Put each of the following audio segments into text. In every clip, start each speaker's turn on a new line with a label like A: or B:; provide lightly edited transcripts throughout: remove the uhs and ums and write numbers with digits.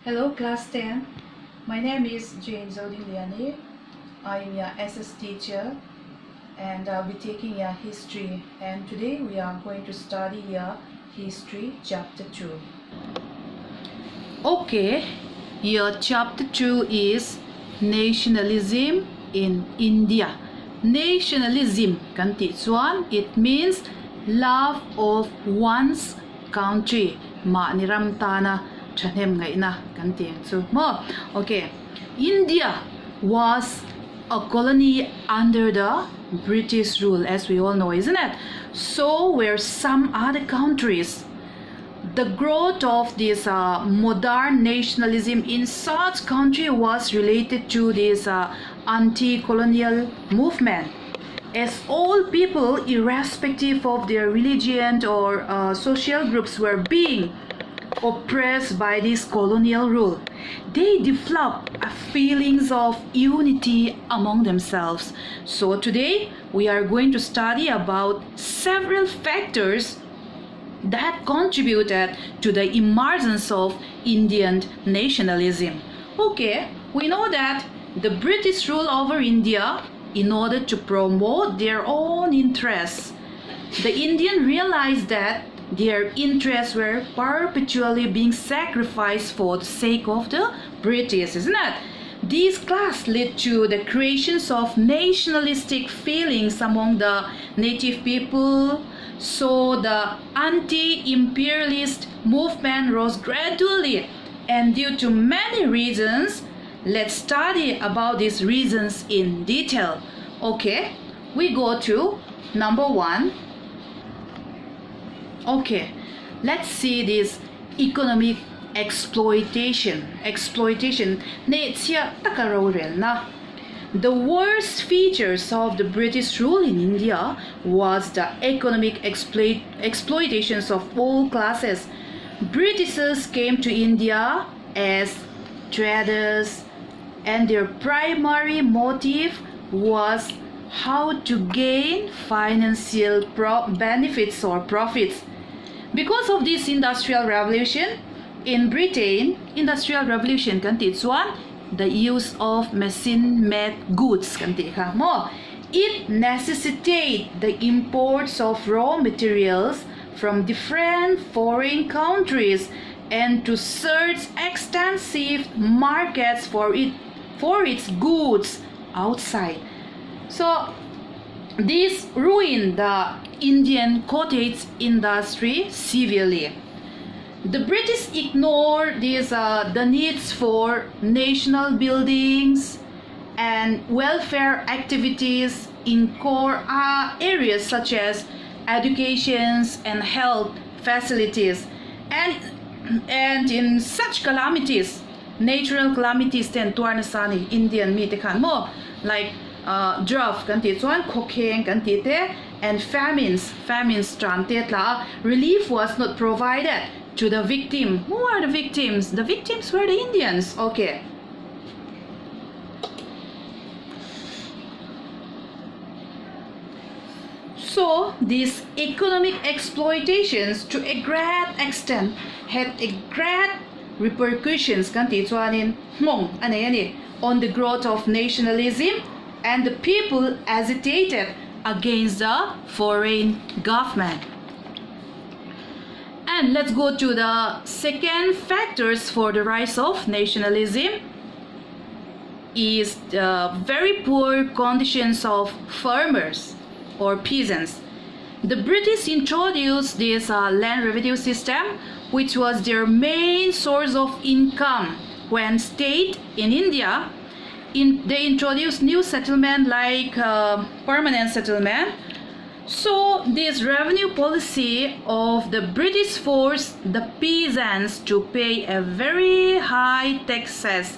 A: Hello class 10. My name is Jane Zodiliani. I'm your SS teacher and I'll be taking your history, and today we are going to study your history chapter 2. Okay, your chapter 2 is nationalism in India. Nationalism kan ti chuan it means love of one's country. Ma niram tana chanem ngai na kan ti chu mo. Okay, India was a colony under the British rule, as we all know, isn't it? So were some other countries. The growth of this modern nationalism in such country was related to this anti-colonial movement, as all people, irrespective of their religion or social groups, were being oppressed by this colonial rule. They developed feelings of unity among themselves. So today we are going to study about several factors that contributed to the emergence of Indian nationalism. Okay, we know that the British rule over India in order to promote their own interests. The Indian realized that their interests were perpetually being sacrificed for the sake of the British, isn't it? These class led to the creations of nationalistic feelings among the native people. So the anti-imperialist movement rose gradually, and due to many reasons, let's study about these reasons in detail. Okay, we go to number 1. Okay, let's see this economic exploitation. The worst features of the British rule in India was the economic exploitations of all classes. Britishers came to India as traders, and their primary motive was how to gain financial benefits or profits. Because of this industrial revolution in Britain, industrial revolution kan ti chuan the use of machine-made goods kan ti kha mo, it necessitates the imports of raw materials from different foreign countries and to search extensive markets for its goods outside. So this ruined the Indian cottage industry severely. The British ignored the needs for national buildings and welfare activities in core areas such as education and health facilities, and in such calamities, natural calamities ten tuarnasani Indian mi te khan mo, like drought kan ti chuan khokeng kan ti te, and famines tranted la. Relief was not provided to the victim. Who are the victims? The victims were the Indians. Okay. So these economic exploitations to a great extent had a great repercussions kan ti chuanin hmong ani on the growth of nationalism, and the people agitated against the foreign government. And let's go to the second factors for the rise of nationalism is the very poor conditions of farmers or peasants. The British introduced this land revenue system, which was their main source of income when stayed in India. They introduced new settlement like permanent settlement. So this revenue policy of the British forced the peasants to pay a very high taxes.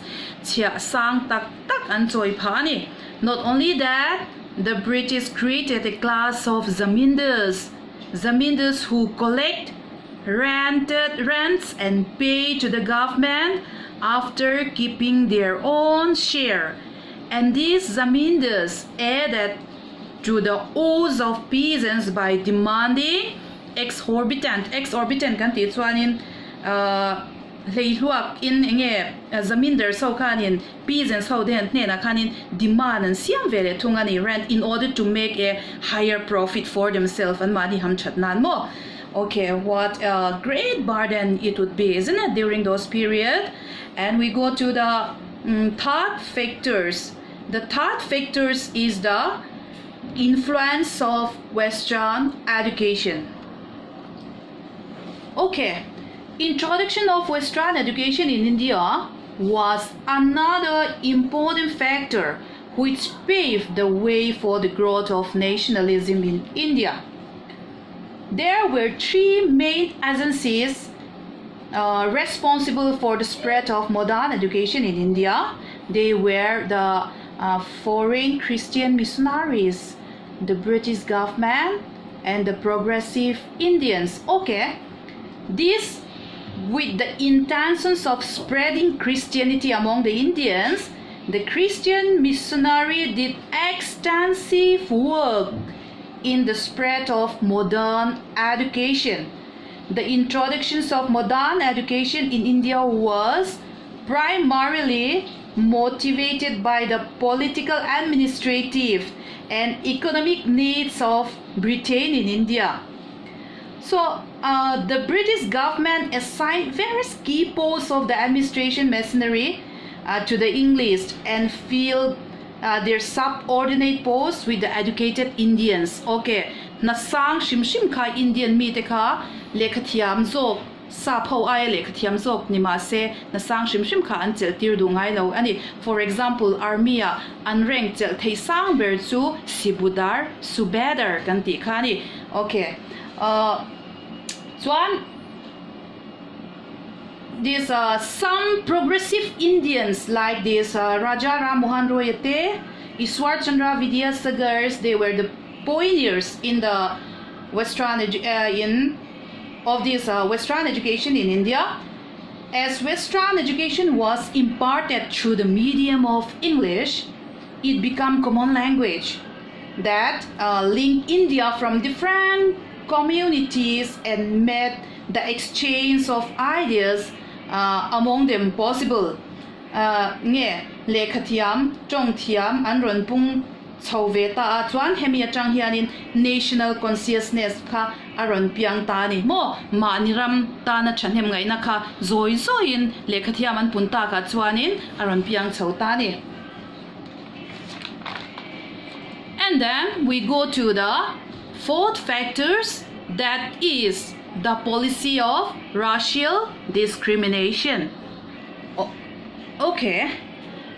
A: Not only that, the British created a class of zamindars who collect rents and pay to the government after keeping their own share. And these zamindars added to the oaths of peasants by demanding exorbitant kan ti chuanin lei luak in enge zamindar so khanin peasants how den ne na khanin demand and siam vele thungani rent in order to make a higher profit for themselves and mani ham chatnan mo. Okay, what a great burden it would be, isn't it, during those period? And we go to the third factors. The third factors is the influence of Western education. Okay, introduction of Western education in India was another important factor which paved the way for the growth of nationalism in India. There were three main agencies responsible for the spread of modern education in India. They were the foreign Christian missionaries, the British government, and the progressive Indians. Okay, this with the intentions of spreading Christianity among the Indians, the Christian missionary did extensive work in the spread of modern education. The introductions of modern education in India was primarily motivated by the political, administrative, and economic needs of Britain in India. So the British government assigned various key posts of the administration machinery to the English and filled their subordinate posts with the educated Indians. Okay, nasang shim ka Indian mi te ka lekhathiam zok sa phau ai lekhathiam zok ni ma se nasang shim ka an chel tir du ngai lo ani. For example, armia an rank chel thei sang ber chu sibudar subedar kan ti khani. Okay, chuan these some progressive Indians like this Raja Ram Mohan Roy Ate, Ishwar Chandra Vidyasagars, they were the pioneers in the Western Western education in India. As Western education was imparted through the medium of English, it became common language that linked India from different communities and made the exchange of ideas among them possible. Nge lekhathiam chongthiam an ronpung chaweta chuan hemia chang hianin national consciousness kha aron piang ta ni mo maniram ta na chanhem ngai na kha zoi zoin lekhathiam an punta ka chuanin aron piang chawta ni. And then we go to the fourth factors, that is the policy of racial discrimination. Okay,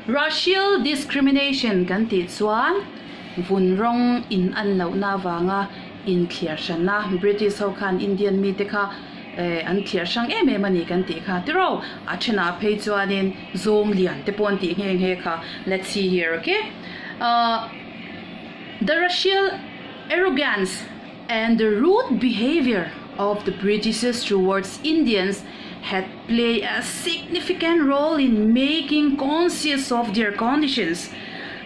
A: racial discrimination kan ti chuan vunrong in an lo na wanga in clear shana British ho khan Indian mi te kha an clear shang em mani kan ti kha tiro achana phei chuanin zong lian te pon ti nge nge kha. Let's see here. Okay, the racial arrogance and the rude behavior of the Britishers towards Indians had played a significant role in making conscious of their conditions.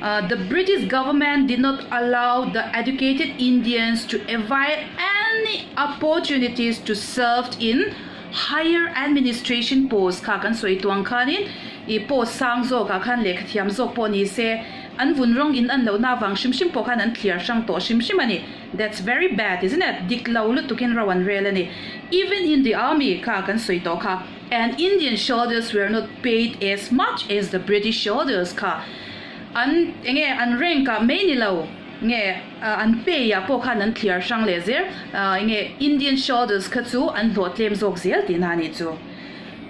A: The British government did not allow the educated Indians to avail any opportunities to serve in higher administration posts. Ka kan soi tuang khanin I post sang zo ka khan lekhathiam zo po ni se an vunrong in an lo na wang shim po khan an clear sang to shim ani. That's very bad, isn't it? Dik laulu to ken rawan relani. Even in the army ka kan soi to ka, and Indian soldiers were not paid as much as the British soldiers ka. An rank ka main low nge an pay ya po khan an clear sang lezer nge Indian soldiers ka chu an lot lem zok zel tin hani chu.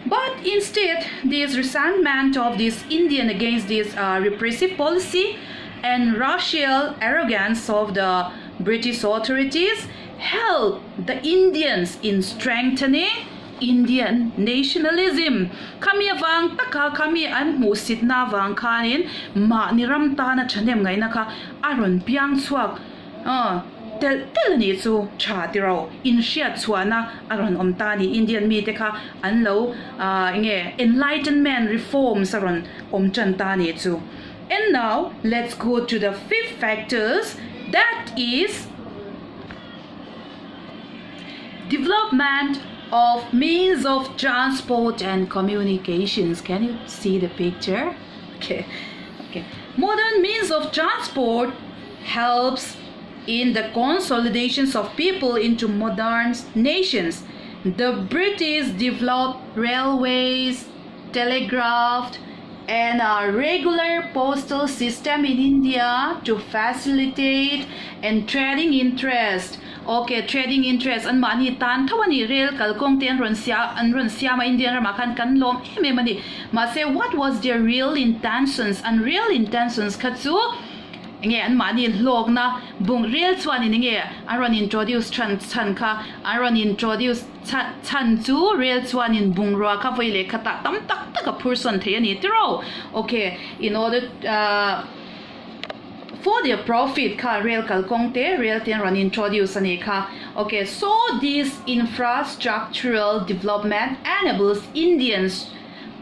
A: But instead, this resentment of this Indian against this repressive policy and racial arrogance of the British authorities helped the Indians in strengthening Indian nationalism. Kami avang taka kami an musit na vang kanin ma niram ta na chanem ngai na ka aron piang chuak tel ni chu cha tiro in shia chuana aron omtani Indian mi te kha an lo nge enlightenment reforms aron omchan ta ni chu. And now let's go to the fifth factors, that is development of means of transport and communications. Can you see the picture? Okay. Modern means of transport helps in the consolidations of people into modern nations. The British developed railways, telegraph, and a regular postal system in India to facilitate and trading interest. Okay, trading interest an mani tan thawani rail kalkong ten run sia ma Indian ma kan lom me mani ma say what was their real intentions, and real intentions katsu nge an mani log na bung real chuan in nge aron introduce chan kha aron introduce chan chu real chuan in bung ro kha voile khata tam tak tak a person the ani tiro. Okay, in order for their profit ka rail kalkong te rail ten run introduce ani kha. Okay, so this infrastructural development enables Indians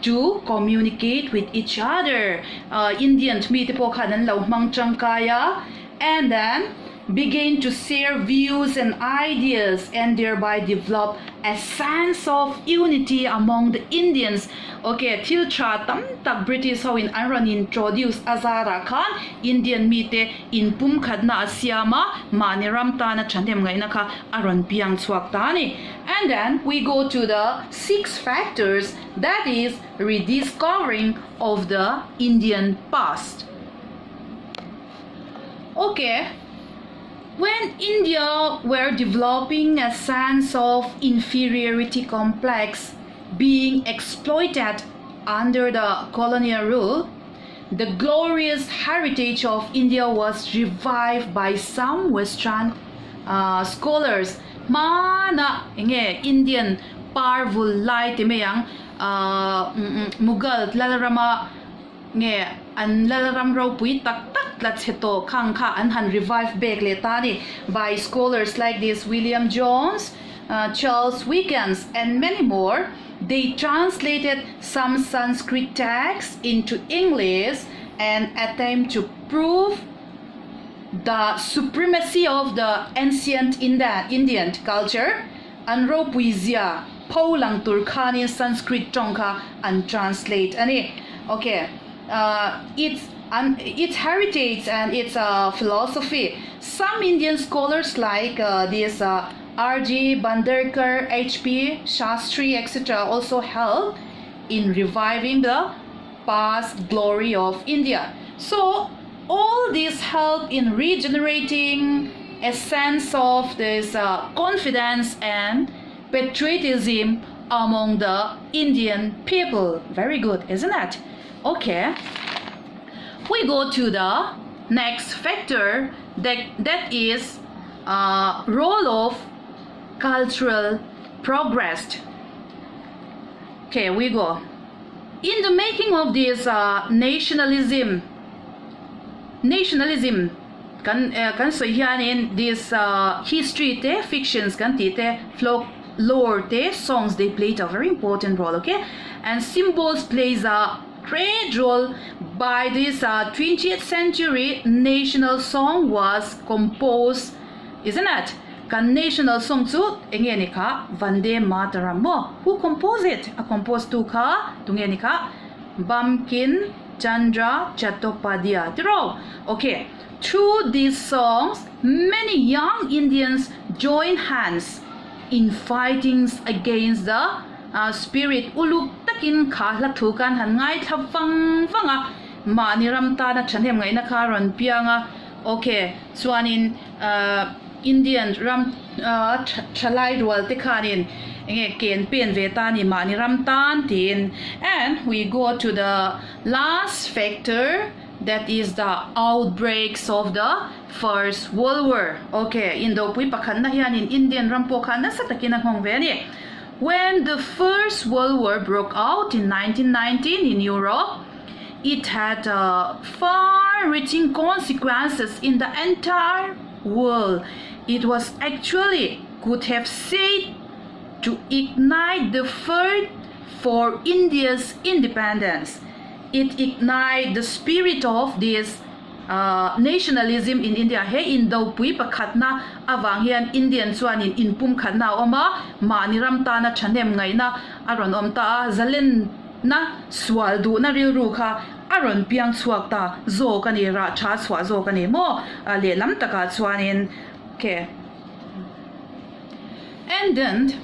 A: to communicate with each other. Indians meet po kanan law mang kaya, and then begin to share views and ideas and thereby develop a sense of unity among the Indians. Okay, till cha tam tak British how in Iran introduce Azara Khan Indian meet in pum khadna asiama maniram ta na chandem ngai na kha aron piang chuak ta ni. And then we go to the 6 factors, that is rediscovering of the Indian past. Okay, when India were developing a sense of inferiority complex, being exploited under the colonial rule, the glorious heritage of India was revived by some Western scholars. Mana Indian parvul lai temeyang Mughal lalarama nge an lalaram ro pui tak tak la cheto khang kha an han revive back le tani by scholars like this William Jones, Charles Wickens, and many more. They translated some Sanskrit texts into English and attempt to prove the supremacy of the ancient Indian culture. Anro puizia paulang Turkani Sanskrit tongka and translate ani. Okay, its heritage and its philosophy. Some Indian scholars like this R.G. Bandarkar, H.P. Shastri, etc. also help in reviving the past glory of India. So all this help in regenerating a sense of this confidence and patriotism among the Indian people. Very good, isn't it? Okay, we go to the next factor, that is role of cultural progress. Okay, we go. In the making of this nationalism kan so hian in this history te fictions kan ti te folklore te songs, they played a very important role. Okay, and symbols plays a great role. By this 20th century, national song was composed, isn't it? Kan national song chu engeni kha Vande Mataram mo. Who composed it? A composed to kha tungeni kha Bamkin Chandra Chattopadhyay. Okay, through these songs, many young Indians join hands in fighting against the spirit uluk takin kha la thukan han ngai thawang wanga maniram ta na chandem ngai na kha ron pianga. Okay, chuanin Indian ram chalai rual te khanin nge ken pen ve ta ni maniram tan tin. And we go to the last factor, that is the outbreaks of the First World War. Okay, Indo pui pakhan na hian in Indian rampo khan na sa takin ang hong ve ni. When the First World War broke out in 1919 in Europe, it had far-reaching consequences in the entire world. It was actually, could have said, to ignite the fight for India's independence. It ignited the spirit of this nationalism in India he in do pui pakhat na awang hian Indian chuan in pum khat na oma maniram ta na thanem ngai na aron om ta zalen na swal du na ril ru kha aron piang chuak ta zo ka ni ra tha chwa zo ka ni mo le lam taka chuan in ke. And then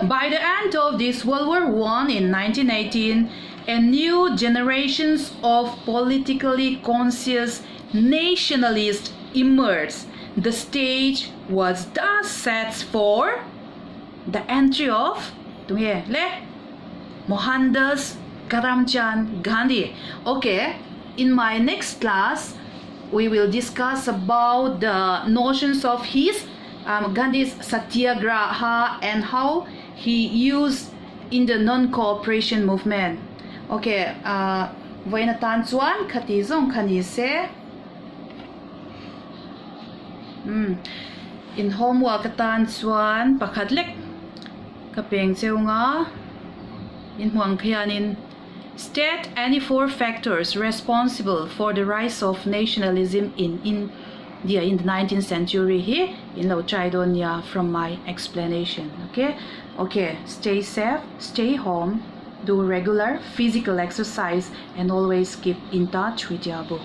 A: by the end of this World War I in 1918, a new generations of politically conscious nationalists emerged. The stage was thus set for the entry of Mohandas Karamchand Gandhi. Okay, in my next class, we will discuss about the notions of his Gandhi's satyagraha and how he used in the non-cooperation movement. Okay, voina tan chuan khati zong khani se in homework tan chuan pakhat lek kapeng cheunga in huang khianin state any 4 factors responsible for the rise of nationalism in India in the 19th century here in lo chaidonia from my explanation. Okay, stay safe, stay home, do regular physical exercise, and always keep in touch with your book.